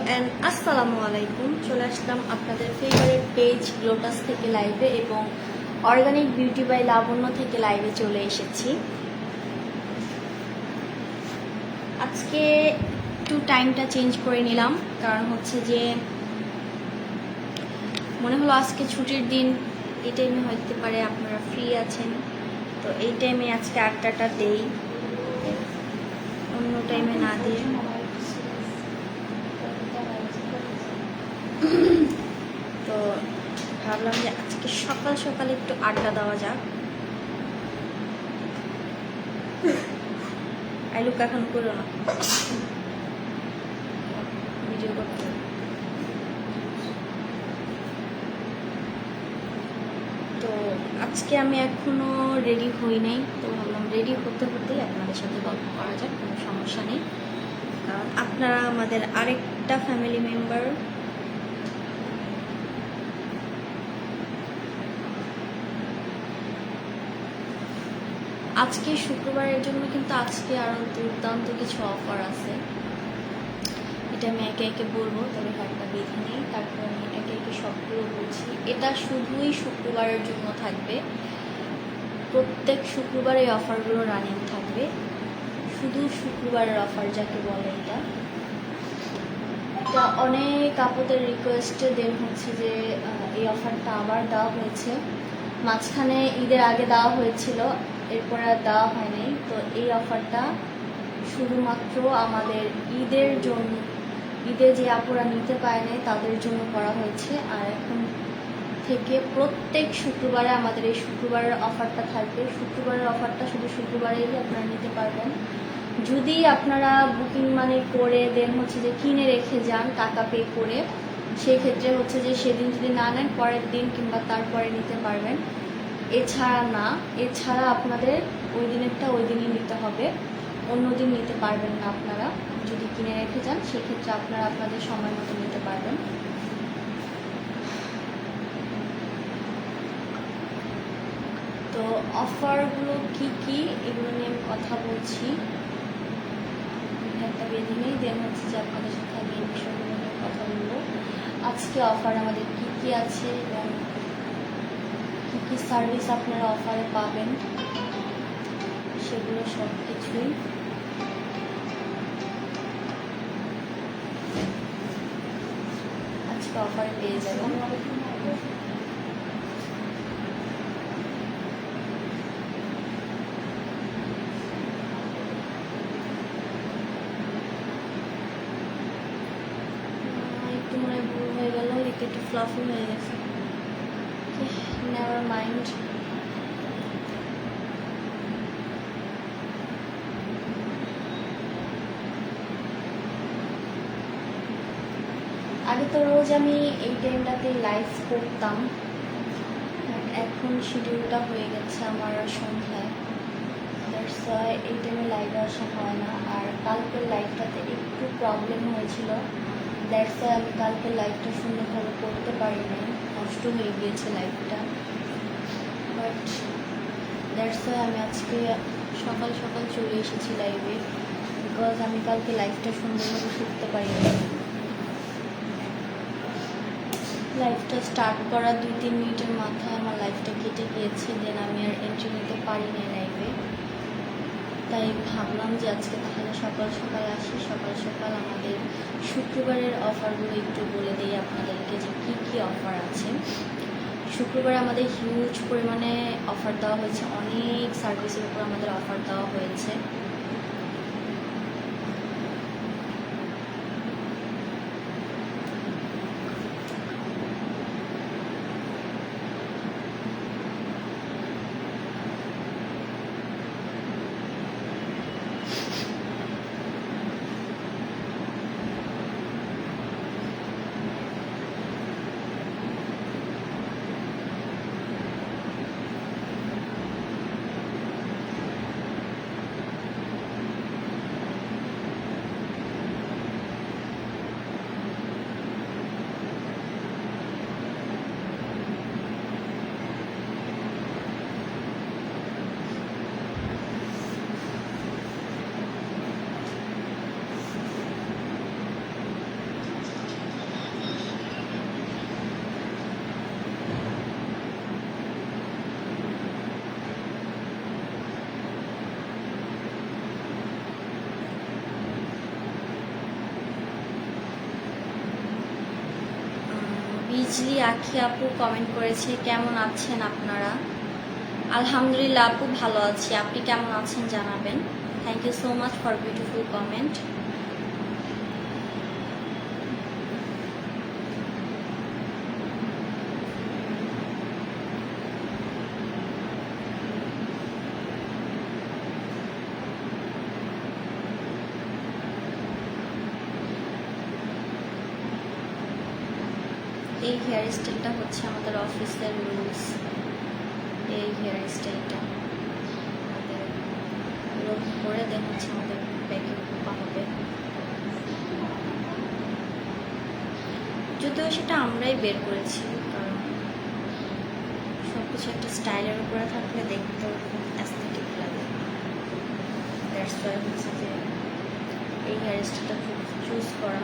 And আসসালামু আলাইকুম। চলে আসলাম আপনাদের ফেভারিট পেজ লোটাস থেকে লাইভে এবং অর্গানিক বিউটি বাই লাবণ্য থেকে লাইভে চলে এসেছি। আজকে একটু টাইমটা চেঞ্জ করে নিলাম, কারণ হচ্ছে যে মনে হলো আজকে ছুটির দিন, এই টাইমে হতে পারে আপনারা ফ্রি আছেন, তো এই টাইমে আজকে আড্ডাটা দেই, অন্য টাইমে না দিয়ে। তো ভাবলাম যে আজকে সকাল সকাল একটু আড্ডা দেওয়া যাক। আইলুক এখন করো না, ভিডিও করতে। তো আজকে আমি এখনো রেডি হই নাই, তো ভাবলাম রেডি হতে হতেই আপনাদের সাথে গল্প করা যাক, কোনো সমস্যা নেই, কারণ আপনারা আমাদের আরেকটা ফ্যামিলি মেম্বার। আজকে শুক্রবারের জন্য কিন্তু আজকে আরো দুর্দান্ত কিছু অফার আছে, এটা আমি একে একে বলবো, তবে একটা বেঁধে নেই, তারপর আমি একে একে সবগুলো বলছি। এটা শুধুই শুক্রবারের জন্য থাকবে, প্রত্যেক শুক্রবার এই অফারগুলো রানিং থাকবে, শুধু শুক্রবারের অফার যাকে বলে। এটা অনেক আপুদের রিকোয়েস্টে দেন হচ্ছে যে এই অফারটা আবার দেওয়া হয়েছে, মাঝখানে ঈদের আগে দেওয়া হয়েছিল, এরপরে আর দেওয়া হয়নি। তো এই অফারটা শুধুমাত্র আমাদের ঈদের জন্য, ঈদে যে আপুরা নিতে পারে নাই তাদের জন্য করা হয়েছে। আর এখন থেকে প্রত্যেক শুক্রবারে আমাদের এই শুক্রবারের অফারটা থাকবে। শুক্রবারের অফারটা শুধু শুক্রবারেই আপনারা নিতে পারবেন। যদি আপনারা বুকিং মানি করে দেন হচ্ছে যে কিনে রেখে যান টাকা পে করে, সেই ক্ষেত্রে হচ্ছে যে সেদিন যদি না নেন পরের দিন কিংবা তারপরে নিতে পারবেন, এছাড়া না। এছাড়া আপনাদের ওই দিনেরটা ওই দিনই নিতে হবে, অন্য দিন নিতে পারবেন না। আপনারা যদি কিনে রেখে যান সেক্ষেত্রে আপনারা আপনাদের সময় মতো নিতে পারবেন। তো অফারগুলো কি কি এগুলো নিয়ে আমি কথা বলছি, একটা বেঁধে নেই, দেন হচ্ছে যে আপনাদের সাথে আমি এই বিষয়গুলো নিয়ে কথা বলবো। আজকে অফার আমাদের কি কি আছে এবং কি কি সার্ভিস আপনারা অফারে পাবেন সেগুলো সব কিছুই আজকে অফারে পেয়ে যাবেন। একটু মনে ভুল হয়ে গেল, একটু ফ্লাফি হয়ে গেছে, নেভার মাইন্ড। আগে তো রোজ আমি এই টাইমটাতে লাইভ করতাম, এখন শিডিউলটা হয়ে গেছে আমার সন্ধ্যায়, দ্যাটস ওয়াই এই টাইমে লাইভে আসা হয় না। আর কালকের লাইভটাতে একটু প্রবলেম হয়েছিল, দ্যাটস ওয়াই আমি কালকের লাইভটা সুন্দরভাবে করতে পারিনি, নষ্ট হয়ে গিয়েছে লাইভটা। বাট দ্যাটস ওয়াই আমি আজকে সকাল সকাল চলে এসেছি লাইভে, বিকজ আমি কালকে লাইভটা সুন্দরভাবে করতে পারিনি। লাইভটা স্টার্ট করা 2-3 মিনিটের মাথায় আমার লাইভটা কেটে গিয়েছে, দেন আমি আর এন্ট্রি নিতে পারিনি লাইভে। তাই ভাবলাম যে আজকে তাহলে সকাল সকাল আসি, সকাল সকাল আমাদের শুক্রবারের অফারগুলো একটু বলে দিই আপনাদেরকে যে কী কী অফার আছে। শুক্রবারে আমাদের হিউজ পরিমাণে অফার দেওয়া হয়েছে, অনেক সার্ভিসের উপর আমাদের অফার দেওয়া হয়েছে। হিজলি আখি আপু কমেন্ট করেছে, কেমন আছেন আপনারা? আলহামদুলিল্লাহ আপু, ভালো আছি। আপনি কেমন আছেন জানাবেন। Thank you so much for beautiful comment. এই হেয়ার স্টাইলটা হচ্ছে আমাদের অফিসের রুলস। এই হেয়ার স্টাইলটা আমাদের এরকম করে দেন হচ্ছে আমাদের ব্যাকে খোপা হবে। যদিও সেটা আমরাই বের করেছি, কারণ সব কিছু একটা স্টাইলের উপরে থাকলে দেখতেও খুব অ্যাস্থেটিক লাগে। দ্যাটস ওয়াই হচ্ছে যে এই হেয়ার স্টাইলটা চুজ করা।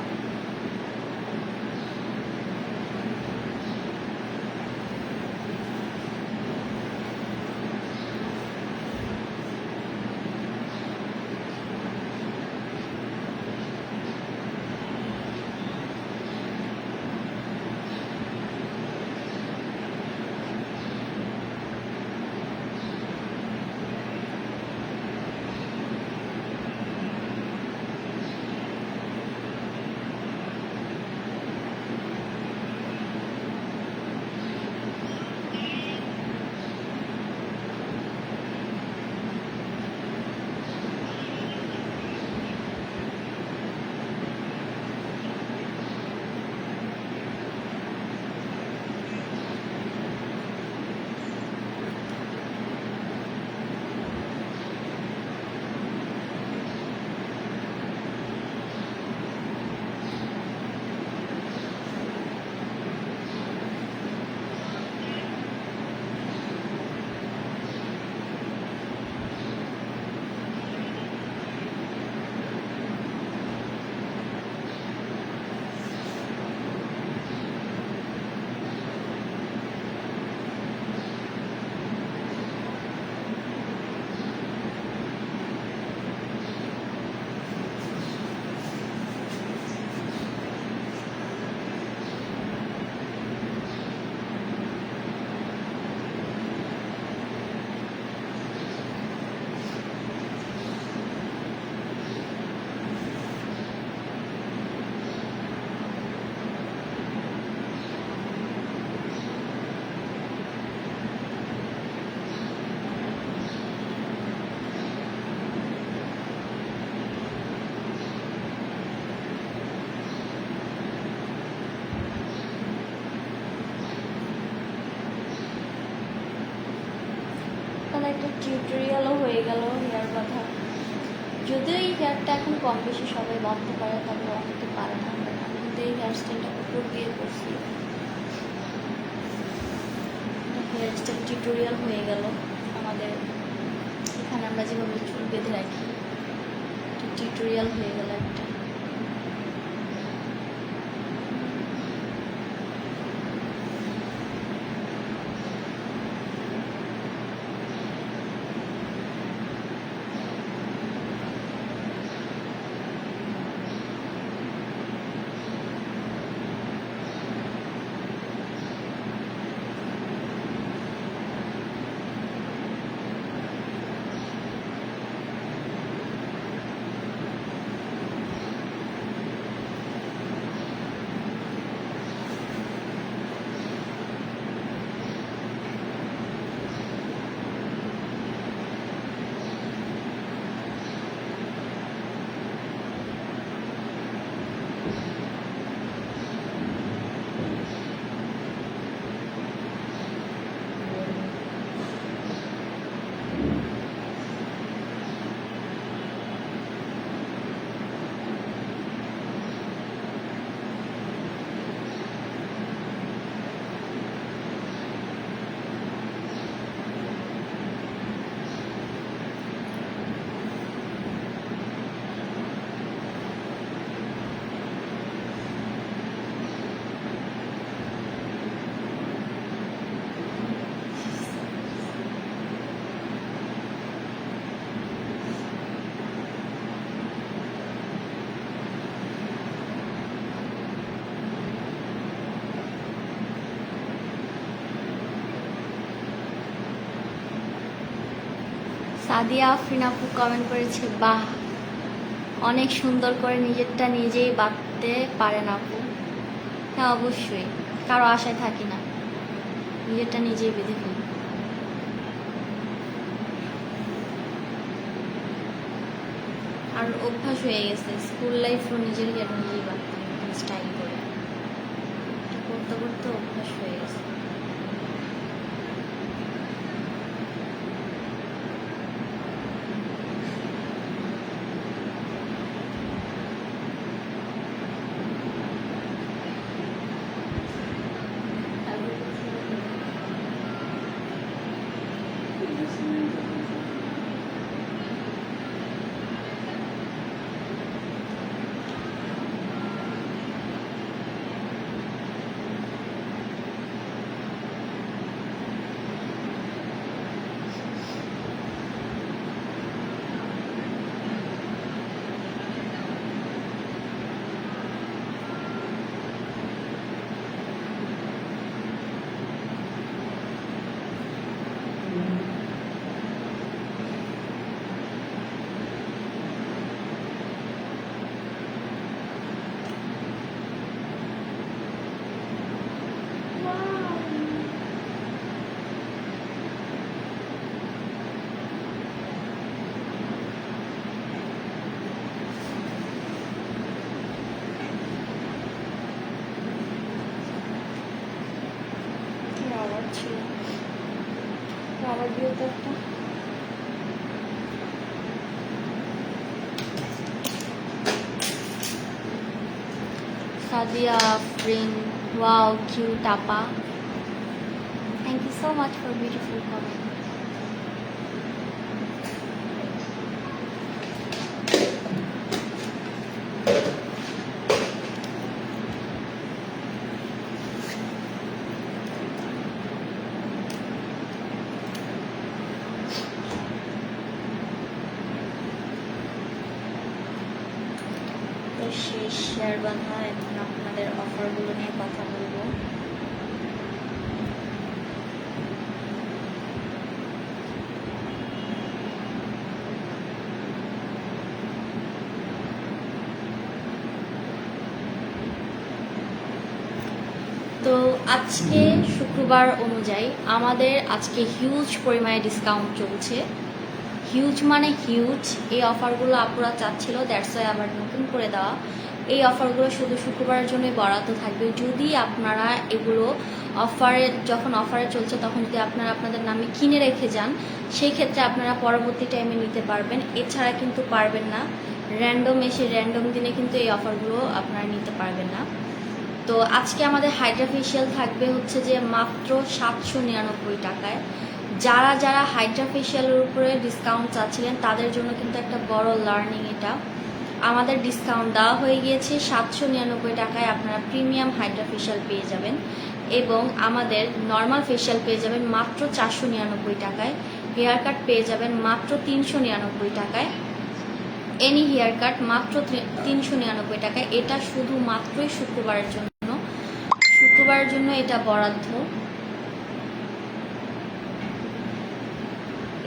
একটা টিউটোরিয়ালও হয়ে গেল হেয়ার কথা। যদিও এই হেয়ারটা এখন কম বেশি সবাই বাঁধতে পারে, তবে অনেকে পারে না। আমি কিন্তু এই হেয়ার স্টাইলটা উপর দিয়ে করছি। হেয়ার স্টাইল টিউটোরিয়াল হয়ে গেল আমাদের। এখানে আমরা যেভাবে চুল বেঁধে রাখি, টিউটোরিয়াল হয়ে গেল একটা। সাদিয়া আফরিন আপু কমেন্ট করেছে, বাহ অনেক সুন্দর করে নিজেরটা নিজেই বাঁধতে পারেন আপু। হ্যাঁ অবশ্যই, কারো আশায় থাকি না, নিজেরটা নিজেই বেঁধে ফেলি। আর অভ্যাস হয়ে গেছে, স্কুল লাইফও নিজের যেটা নিজেই বাঁধতাম স্টাইল করে, করতে করতে অভ্যাস হয়ে গেছে। আবার দিও তো একটা। সাদিয়া আফরিন, ওয়াও কিউট আপা, thank you so much for beautiful comment. শেষ শেয়ার বাঁধা, এখন আপনাদের অফারগুলো নিয়ে কথা বলবো। তো আজকে শুক্রবার অনুযায়ী আমাদের আজকে হিউজ পরিমাণে ডিসকাউন্ট চলছে। হিউজ মানে হিউজ, এই অফারগুলো আপুরা চাচ্ছিল, দ্যাটস ওয়াই আবার নতুন করে দেওয়া। এই অফারগুলো শুধু শুক্রবারের জন্যই বরাদ্দ থাকবে। যদি আপনারা এগুলো যখন অফারে চলছে তখন যদি আপনারা আপনাদের নামে কিনে রেখে যান, সেই ক্ষেত্রে আপনারা পরবর্তী টাইমে নিতে পারবেন, এছাড়া কিন্তু পারবেন না। র্যান্ডম এসে র্যান্ডম দিনে কিন্তু এই অফারগুলো আপনারা নিতে পারবেন না। তো আজকে আমাদের হাইড্রা ফেশিয়াল থাকবে হচ্ছে যে মাত্র 799 টাকায়। যারা যারা হাইড্রা ফেশিয়ালের উপরে ডিসকাউন্ট চাচ্ছিলেন তাদের জন্য কিন্তু একটা বড় লার্নিং এটা। আমাদের ডিসকাউন্ট দেওয়া হয়ে গিয়েছে, 799 টাকায় আপনারা প্রিমিয়াম হাইড্রা ফেশিয়াল পেয়ে যাবেন, এবং আমাদের নর্মাল ফেশিয়াল পেয়ে যাবেন মাত্র 499 টাকায়। হেয়ার কাট পেয়ে যাবেন মাত্র 399 টাকায়, এনি হেয়ার কাট মাত্র 399 টাকায়। এটা শুধুমাত্রই শুক্রবারের জন্য, শুক্রবারের জন্য এটা বরাদ্দ।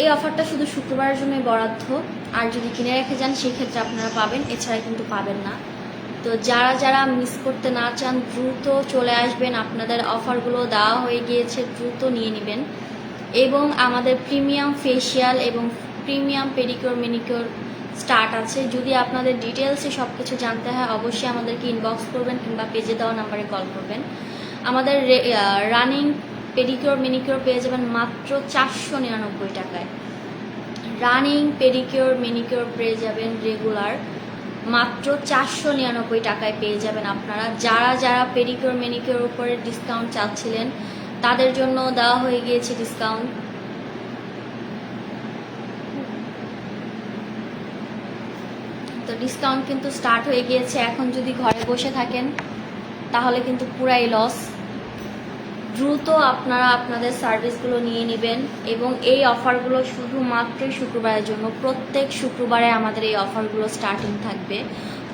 এই অফারটা শুধু শুক্রবারের জন্যই বরাদ্দ, আর যদি কিনে রেখে যান সেক্ষেত্রে আপনারা পাবেন, এছাড়া কিন্তু পাবেন না। তো যারা যারা মিস করতে না চান দ্রুত চলে আসবেন, আপনাদের অফারগুলো দেওয়া হয়ে গিয়েছে, দ্রুত নিয়ে নেবেন। এবং আমাদের প্রিমিয়াম ফেশিয়াল এবং প্রিমিয়াম পেডিকিউর ম্যানিকিউর স্টার্ট আছে। যদি আপনাদের ডিটেলসে সব কিছু জানতে হয় অবশ্যই আমাদেরকে ইনবক্স করবেন কিংবা পেজে দেওয়া নাম্বারে কল করবেন। আমাদের রানিং পেডিকিউর ম্যানিকিউর পেয়ে যাবেন মাত্র 499 টাকায়। রানিং পেডিকিউর ম্যানিকিউর পেয়ে যাবেন রেগুলার মাত্র 499 টাকায় পেয়ে যাবেন আপনারা। যারা যারা পেডিকিউর ম্যানিকিউর উপরে ডিসকাউন্ট চাচ্ছিলেন তাদের জন্য দেওয়া হয়ে গিয়েছে ডিসকাউন্ট। তো ডিসকাউন্ট কিন্তু স্টার্ট হয়ে গিয়েছে। এখন যদি ঘরে বসে থাকেন তাহলে কিন্তু পুরাই লস। দ্রুত আপনারা আপনাদের সার্ভিসগুলো নিয়ে নেবেন, এবং এই অফারগুলো শুধুমাত্রই শুক্রবারের জন্য। প্রত্যেক শুক্রবারে আমাদের এই অফারগুলো স্টার্টিং থাকবে,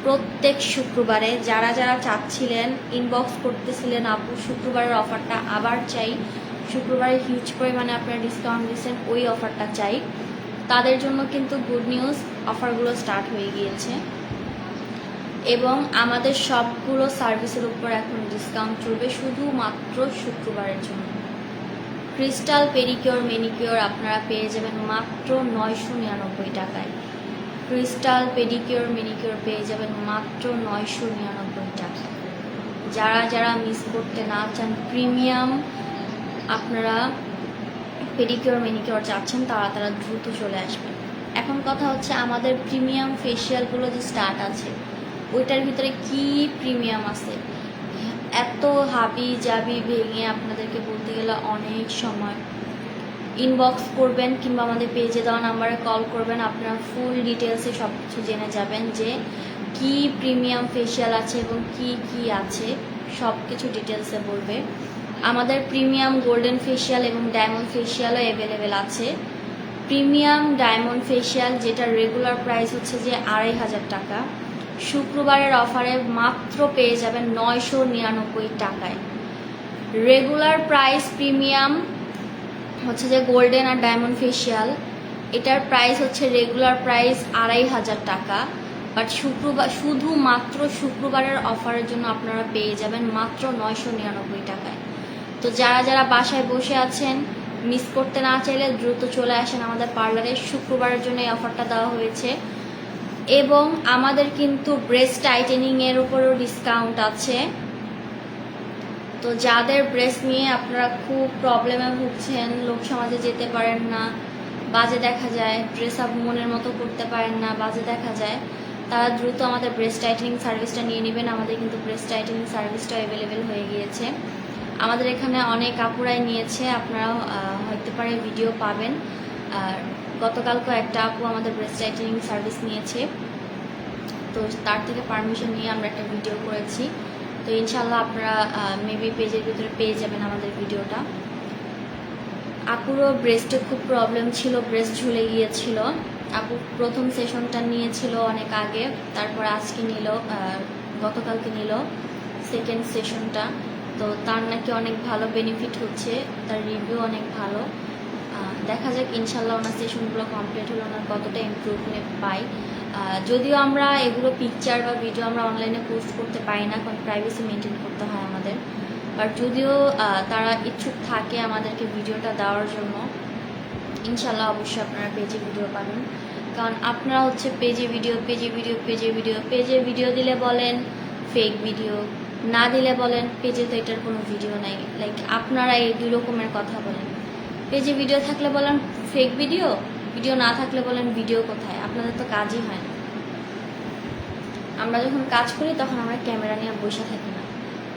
প্রত্যেক শুক্রবারে। যারা যারা চাচ্ছিলেন, ইনবক্স করতেছিলেন আপু শুক্রবারের অফারটা আবার চাই, শুক্রবারে হিউজ পরিমাণে আপনারা ডিসকাউন্ট দিচ্ছেন, ওই অফারটা চাই, তাদের জন্য কিন্তু গুড নিউজ, অফারগুলো স্টার্ট হয়ে গিয়েছে এবং আমাদের সবগুলো সার্ভিসের উপর এখন ডিসকাউন্ট চলবে শুধুমাত্র শুক্রবারের জন্য। ক্রিস্টাল পেডিকিওর মেনিকিওর আপনারা পেয়ে যাবেন মাত্র 999 টাকায়। ক্রিস্টাল পেডিকিওর মেনিকিওর পেয়ে যাবেন মাত্র 999 টাকায়। যারা যারা মিস করতে না চান, প্রিমিয়াম আপনারা পেডিকিওর মেনিকিওর চাচ্ছেন, তারা দ্রুত চলে আসবেন। এখন কথা হচ্ছে আমাদের প্রিমিয়াম ফেসিয়ালগুলো যে স্টার্ট আছে, ওইটার ভিতরে কি প্রিমিয়াম আছে, এত হাবি জাবি ভেঙে আপনাদেরকে বলতে গেলে অনেক সময়। ইনবক্স করবেন কিংবা আমাদের পেজে দেওয়া নাম্বারে কল করবেন, আপনারা ফুল ডিটেলসে সব কিছু জেনে যাবেন যে কি প্রিমিয়াম ফেসিয়াল আছে এবং কি কি আছে, সব কিছু ডিটেলসে বলবে। আমাদের প্রিমিয়াম গোল্ডেন ফেসিয়াল এবং ডায়মন্ড ফেসিয়ালও অ্যাভেলেবেল আছে। প্রিমিয়াম ডায়মন্ড ফেসিয়াল যেটা রেগুলার প্রাইস হচ্ছে যে 2500 টাকা, শুক্রবারের অফারে মাত্র পেয়ে যাবেন 999 টাকায়। রেগুলার প্রাইস প্রিমিয়াম হচ্ছে যে গোল্ডেন আর ডায়মন্ড ফেসিয়াল, এটার প্রাইস হচ্ছে রেগুলার প্রাইস 2500 টাকা, বাট শুধুমাত্র শুক্রবারের অফারের জন্য আপনারা পেয়ে যাবেন মাত্র 999 টাকায়। তো যারা যারা বাসায় বসে আছেন, মিস করতে না চাইলে দ্রুত চলে আসেন আমাদের পার্লারে। শুক্রবারের জন্য এই অফারটা দেওয়া হয়েছে এবং আমাদের কিন্তু ব্রেস্ট টাইটেনিং এর উপরও ডিসকাউন্ট আছে। তো যাদের ব্রেস্ট নিয়ে আপনারা খুব প্রবলেমে ভুগছেন, লোক সমাজে যেতে পারেন না, বাজে দেখা যায়, ড্রেস আপ মনের মতো করতে পারেন না, বাজে দেখা যায়, তারা দ্রুত আমাদের ব্রেস্ট টাইটেনিং সার্ভিসটা নিয়ে নেবেন। আমাদের কিন্তু ব্রেস্ট টাইটেনিং সার্ভিসটা অ্যাভেলেবেল হয়ে গিয়েছে। আমাদের এখানে অনেক আপুরাই নিয়েছে, আপনারাও হতে পারে ভিডিও পাবেন। আর গতকালকে একটা আপু আমাদের ব্রেস্ট টাইটেনিং সার্ভিস নিয়েছে, তো তার থেকে পারমিশন নিয়ে আমরা একটা ভিডিও করেছি। তো ইনশাল্লাহ আপনারা মেবি পেজের ভিতরে পেয়ে যাবেন আমাদের ভিডিওটা। আপুরও ব্রেস্টে খুব প্রবলেম ছিল, ব্রেস্ট ঝুলে গিয়েছিল। আপু প্রথম সেশনটা নিয়েছিল অনেক আগে, তারপর আজকে নিল, গতকালকে নিল সেকেন্ড সেশনটা। তো তার নাকি অনেক ভালো বেনিফিট হচ্ছে, তার রিভিউ অনেক ভালো। দেখা যাক ইনশাল্লাহ ওনার সেশনগুলো কমপ্লিট হলে ওনার কতটা ইমপ্রুভমেন্ট পাই। যদিও আমরা এগুলো পিকচার বা ভিডিও আমরা অনলাইনে পোস্ট করতে পারি না, কারণ প্রাইভেসি মেনটেন করতে হয় আমাদের। বাট যদিও তারা ইচ্ছুক থাকে আমাদেরকে ভিডিওটা দেওয়ার জন্য, ইনশাল্লাহ অবশ্যই আপনারা পেজে ভিডিও পাবেন। কারণ আপনারা হচ্ছে পেজে ভিডিও দিলে বলেন ফেক ভিডিও, না দিলে বলেন পেজে তো এটার কোনো ভিডিও নাই। লাইক আপনারা এই দুই রকমের কথা বলেন। পেজে ভিডিও থাকলে বলেন ফেক ভিডিও, ভিডিও না থাকলে বলেন ভিডিও কোথায়। আপনাদের তো কাজই হয় না। আমরা যখন কাজ করি তখন আমরা ক্যামেরা নিয়ে বসে থাকি না।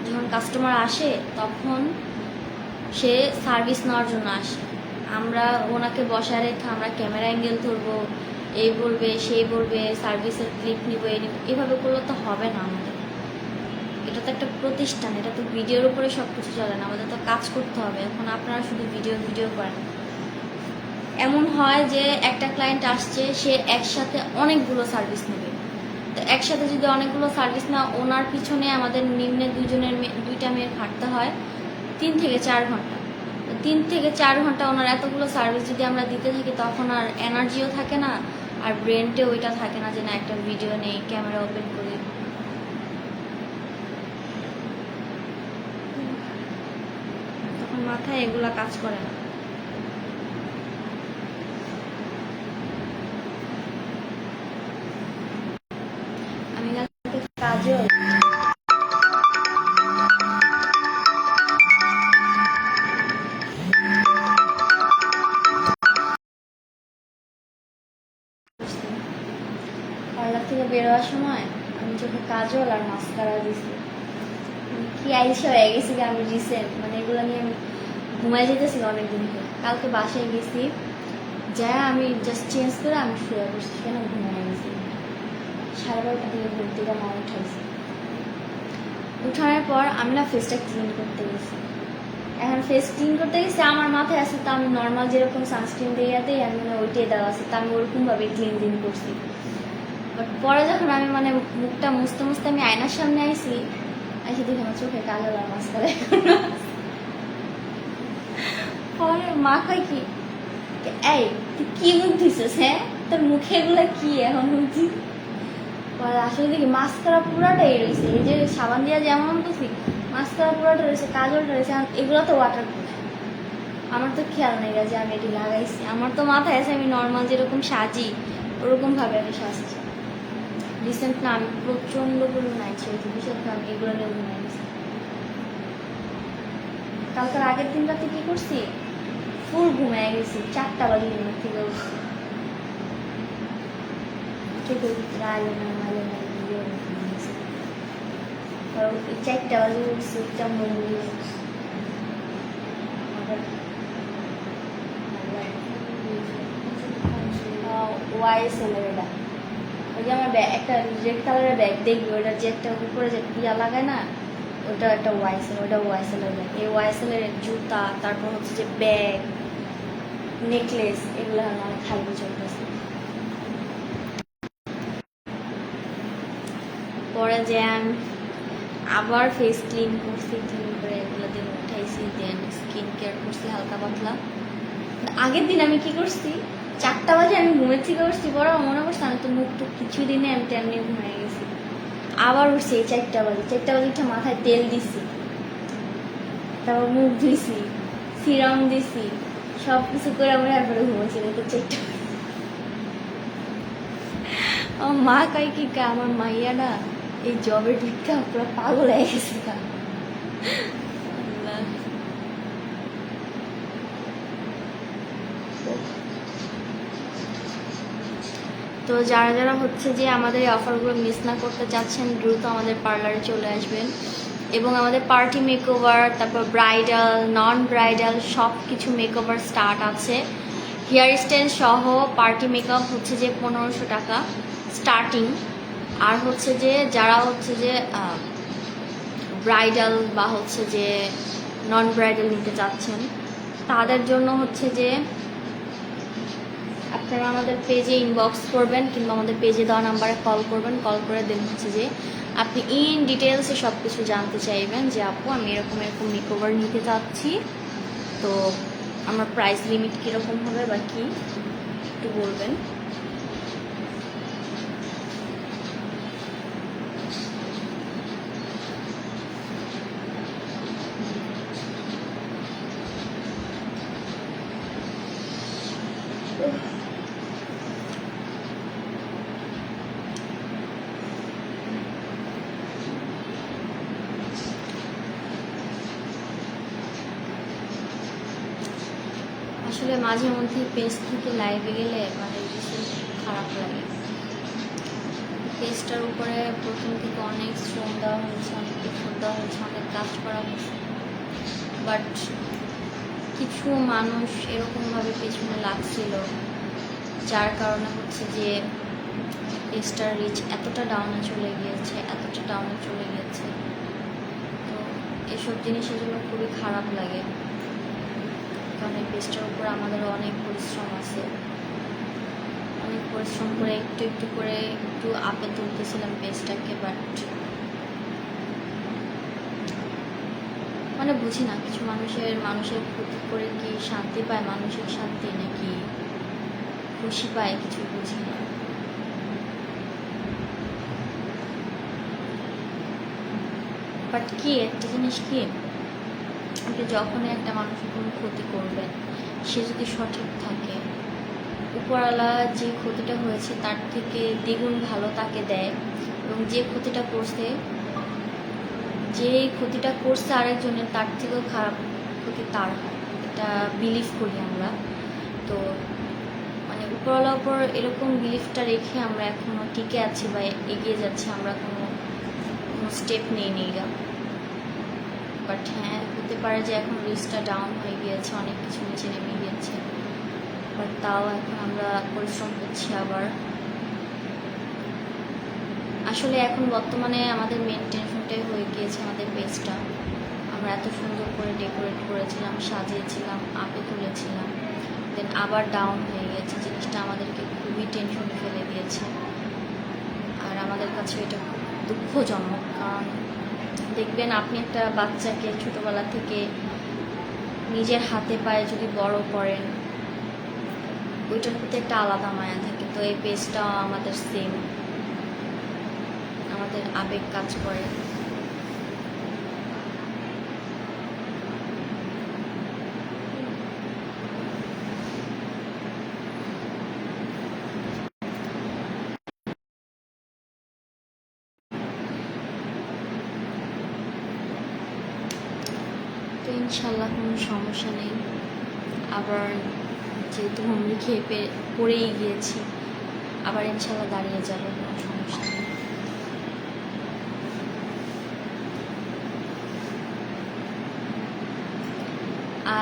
যখন কাস্টমার আসে তখন সে সার্ভিস নেওয়ার জন্য আসে, আমরা ওনাকে বসায় রেখে আমরা ক্যামেরা অ্যাঙ্গেল ধরবো, এই বলবে সেই বলবে, সার্ভিসের ক্লিপ নিব, এই নিব, এভাবে করলে তো হবে না। আমাদের এটা তো একটা প্রতিষ্ঠান, এটা তো ভিডিওর উপরে সব কিছু চলে না, আমাদের তো কাজ করতে হবে। এখন আপনারা শুধু ভিডিও করেন। এমন হয় যে একটা ক্লায়েন্ট আসছে, সে একসাথে অনেকগুলো সার্ভিস নেবে। তো একসাথে যদি অনেকগুলো সার্ভিস না, ওনার পিছনে আমাদের নিম্নে দুইটা মেয়ের খাটতে হয় 3 থেকে 4 ঘন্টা। 3 থেকে 4 ঘন্টা ওনার এতগুলো সার্ভিস যদি আমরা দিতে থাকি, তখন আর এনার্জিও থাকে না, আর ব্রেনটেও ওইটা থাকে না যে না একটা ভিডিও নেই, ক্যামেরা ওপেন করি। তখন মাথায় এগুলা কাজ করে না। আমি কাজেও পার্লার থেকে বেরোয়ার সময় আমি চোখে কাজল আর মাস্কারা দিছি, কি আইসা হয়ে গেছি আমি রিসেন্ট। মানে এগুলো নিয়ে আমি ঘুমাই যেতেছি অনেকদিন ধরে। কালকে বাসায় গেছি, যা আমি জাস্ট চেঞ্জ করে আমি শুয়ে বসছি, সেখানে ঘুমাই গেছি। 12:30 দিকে ঘুম থেকে মা উঠাইছি। উঠানোর পর আমি না ফেসটা ক্লিন করতে গেছি। এখন ফেস ক্লিন করতে গেছি, আমার মাথায় আছে তো আমি নর্মাল যেরকম সানস্ক্রিন দিয়ে দিই, আমি মানে ওইটাই দেওয়া আছে, তা আমি ওরকমভাবে ক্লিন করছি। বাট পরে যখন আমি মানে মুখটা মুছতে আমি আয়নার সামনে আইছি, এসে দেখি আমার চোখে কাজল আর মাস্কারা। পরে মা কয় কি, এই তুই কি মুখ দিছিস? হ্যাঁ, তোর মুখে এগুলো কি এখন বুঝছি? আসলে দেখি মাস্কারা পুরাটাই রয়েছে, এই যে সাবান দিয়া যেমন বলছি মাস্কারা পুরাটা রয়েছে, কাজলটা রয়েছে, এগুলো তো ওয়াটার প্রুফ। আমার তো খেয়াল নেই যে আমি এটি লাগাইছি। আমার তো মাথায় আছে আমি নর্মাল যেরকম সাজি ওরকম ভাবে আমি সাজছি। রিসেন্ট না আমি প্রচন্ড ঘুমাইছি, ওই বিশেষ আমি এগুলো নিয়ে ঘুমাইছি। কালকের আগের দিন রাতে কি করছি, ফুল ঘুমাই গেছি, 4টা বাজে ঘুমের থেকে উঠে 4টা বাজে উঠছি, চাম্বল ওয়াইএসএল এটা, ওই যে আমার ব্যাগ একটা রেড কালারের ব্যাগ দেখবি, ওটা যে একটা উপরে যে ইয়া লাগায় না, ওটা একটা ওয়াইএসএল, ওটা ওয়াইএসএল এর ব্যাগ। এই ওয়াইএসএল এর জুতা, তারপর হচ্ছে যে ব্যাগ, নেকলেস, এগুলো আমার খাইতে চলতেছে। পরে যে আমি আবার ফেস ক্লিন করছি, ক্লিন করে এগুলো দিন উঠাইছি, দেন স্কিন কেয়ার করছি হালকা পাতলা। আগের দিন আমি কি করছি, 4টা বাজে আমি ঘুমের থেকে উঠছি, পরে মনে করছি আমি তো মুখ টুক কিছু দিনে আমি তেমনি ঘুমিয়ে গেছি। আবার উঠছি এই 4টা বাজে উঠে মাথায় তেল দিছি, তারপর মুখ ধুইছি, সিরাম দিছি, সব কিছু করে আমরা একবারে ঘুমেছি। তো 4টা আমার মা কয় কি আমার মাইয়া না এই জবের ঢুকতে পুরো পাগল হয়ে গেছে। তো যারা যারা হচ্ছে যে আমাদের এই অফারগুলো মিস না করতে চাচ্ছেন, দ্রুত আমাদের পার্লারে চলে আসবেন। এবং আমাদের পার্টি মেকওভার, তারপর ব্রাইডাল, নন ব্রাইডাল সব কিছু মেকওভার স্টার্ট আছে। হেয়ার স্টাইল সহ পার্টি মেকআপ হচ্ছে যে 1500 টাকা স্টার্টিং। আর হচ্ছে যে যারা হচ্ছে যে ব্রাইডাল বা হচ্ছে যে নন ব্রাইডাল নিতে চাচ্ছেন, তাদের জন্য হচ্ছে যে আপনারা আমাদের পেজে ইনবক্স করবেন, কিংবা আমাদের পেজে দেওয়া নাম্বারে কল করবেন। কল করে দেন হচ্ছে যে আপনি ইন ডিটেলসে সব কিছু জানতে চাইবেন যে আপু আমি এরকম এরকম মেকওভার নিতে চাচ্ছি, তো আমার প্রাইস লিমিট কীরকম হবে বা কি একটু বলবেন। আসলে মাঝে মধ্যে পেজ থেকে লাইভে গেলে মানে কিছু খারাপ লাগে। পেজটার উপরে প্রথম থেকে অনেক শ্রম দেওয়া হয়েছে, অনেক কিছু দেওয়া হয়েছে, অনেক কাজ করা হয়েছে, বাট কিছু মানুষ এরকমভাবে পেছনে লাগছিল, যার কারণে হচ্ছে যে পেজটার রিচ এতটা ডাউনে চলে গিয়েছে। তো এসব জিনিসের জন্য খুবই খারাপ লাগে, কারণ এই পেজটার উপর আমাদের অনেক পরিশ্রম আছে। অনেক পরিশ্রম করে একটু একটু করে একটু আপে তুলতেছিলাম পেজটাকে, বাট মানে বুঝি না কিছু মানুষের ক্ষতি করে কি শান্তি পায়, মানসিক শান্তি নাকি খুশি পায়, কিছু বুঝি না। বাট কি একটা জিনিস কি, আপনি যখনই একটা মানুষের কোনো ক্ষতি করবেন, সে যদি সঠিক থাকে, উপরওয়ালা যে ক্ষতিটা হয়েছে তার থেকে দ্বিগুণ ভালো তাকে দেয়। এবং যে ক্ষতিটা করছে আরেকজনের, তার থেকেও খারাপ ক্ষতি তার হয়, এটা বিলিভ করি আমরা। তো মানে উপরওয়ালার উপর এরকম বিলিভটা রেখে আমরা এখনো টিকে আছি বা এগিয়ে যাচ্ছি, আমরা কোনো স্টেপ নিই না। বাট হ্যাঁ, হতে পারে যে এখন রিস্কটা ডাউন হয়ে গিয়েছে, অনেক কিছু নিচে নেমে গিয়েছে, বাট তাও এখন আমরা পরিশ্রম করছি আবার। আসলে এখন বর্তমানে আমাদের মেন টেনশনটাই হয়ে গিয়েছে আমাদের পেজটা। আমরা এত সুন্দর করে ডেকোরেট করেছিলাম, সাজিয়েছিলাম, আপে তুলেছিলাম, দেন আবার ডাউন হয়ে গেছে। জিনিসটা আমাদেরকে খুবই টেনশন ফেলে দিয়েছে, আর আমাদের কাছে এটা খুব দুঃখজনক। কারণ দেখবেন আপনি একটা বাচ্চাকে ছোটোবেলা থেকে নিজের হাতে পায়ে যদি বড় করেন, ওইটার প্রতি একটা আলাদা মায়া থাকে। তো এই পেজটাও আমাদের সেম, আমাদের আবেগ কাজ করে। তো ইনশাল্লাহ কোনো সমস্যা নেই। আবার যেহেতু হুমড়ি খেয়ে পড়েই গিয়েছি, আবার ইনশাল্লাহ দাঁড়িয়ে যাবে, কোনো সমস্যা নেই।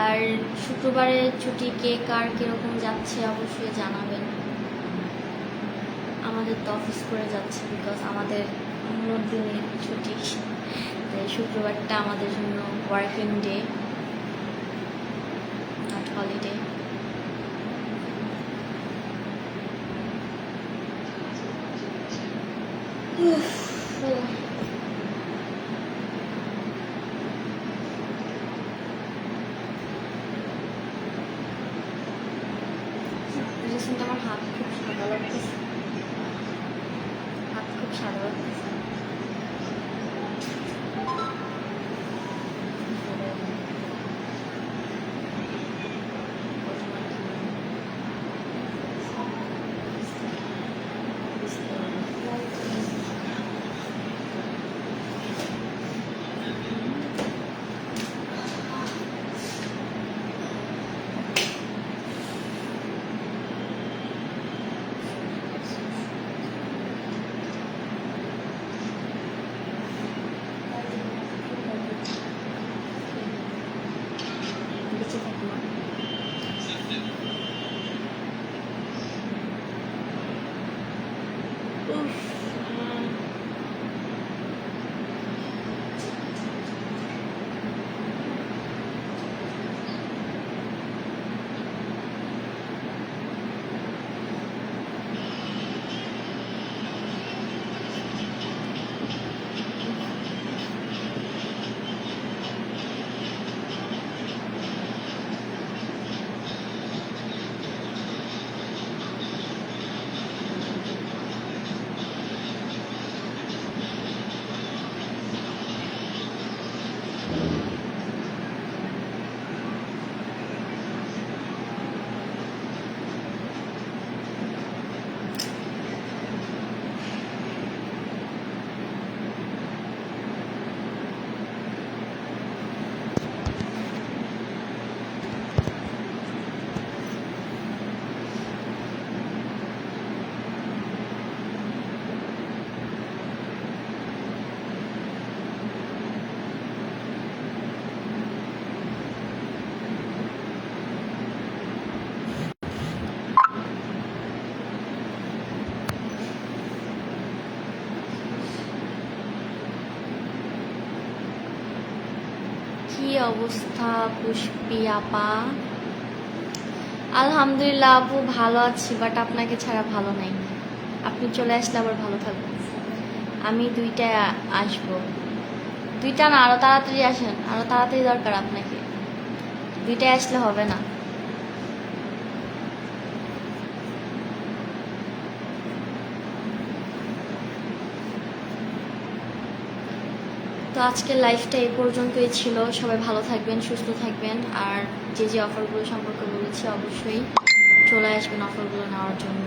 আর শুক্রবারের ছুটি কে কার কীরকম যাচ্ছে অবশ্যই জানাবেন। আমাদের তো অফিস করে যাচ্ছে, বিকজ আমাদের অন্য দিনে ছুটি, তাই শুক্রবারটা আমাদের জন্য working day, not holiday. Recent আমার হাত খুব সাদা লাগতেছে, হাত খুব সাদা লাগতেছে। বেঁচে থাকবো না। কি অবস্থা পুষ্পি আপা? আলহামদুলিল্লাহ আপু, ভালো আছি, বাট আপনাকে ছাড়া ভালো নাই। আপনি চলে আসলে আবার ভালো থাকবো। আমি 2টায় আসবো। 2টা না, আরো তাড়াতাড়ি আসেন, আরো তাড়াতাড়ি দরকার আপনাকে। 2টায় আসলে হবে না। তো আজকের লাইফটা এই পর্যন্তই ছিল। সবাই ভালো থাকবেন, সুস্থ থাকবেন। আর যে যে অফারগুলো সম্পর্কে বলেছি অবশ্যই চলে আসবেন অফারগুলো নেওয়ার জন্য।